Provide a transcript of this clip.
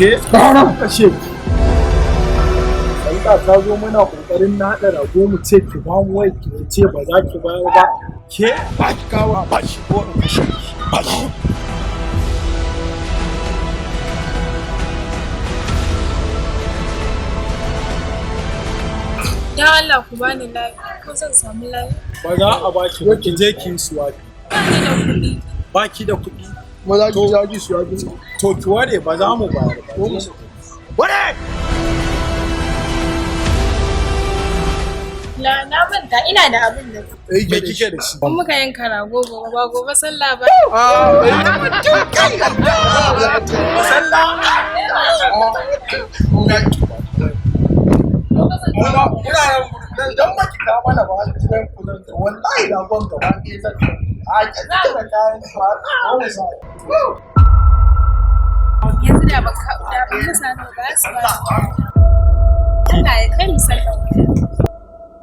Ke? Kashe. Sanda ta zo mana kokarin na haɗa rago mu ce ki ba mu wai ki ce ba za ki bayar ba. Ke? Ba ki kawo ba shi ko in kashe ba shi. Dan Allah ku bani layi ko zan samu layi. Ba za a ba ki ba ki je ki suwa. Bani da kuɗi. Ba ki da kuɗi. Maza ki ja ki suwa ki. To ki ware ba za mu bayar ba. Ware! Na manta ina da abin da. Me kike da shi? Kun muka yanka rago gobe ba gobe sallah ba. Don baki ka mana ba gidan ku nan wallahi da gon gaba ke zan a da kayan ba Yanzu da baka da ba sanu ba su ba. Allah ya kai mu sallah.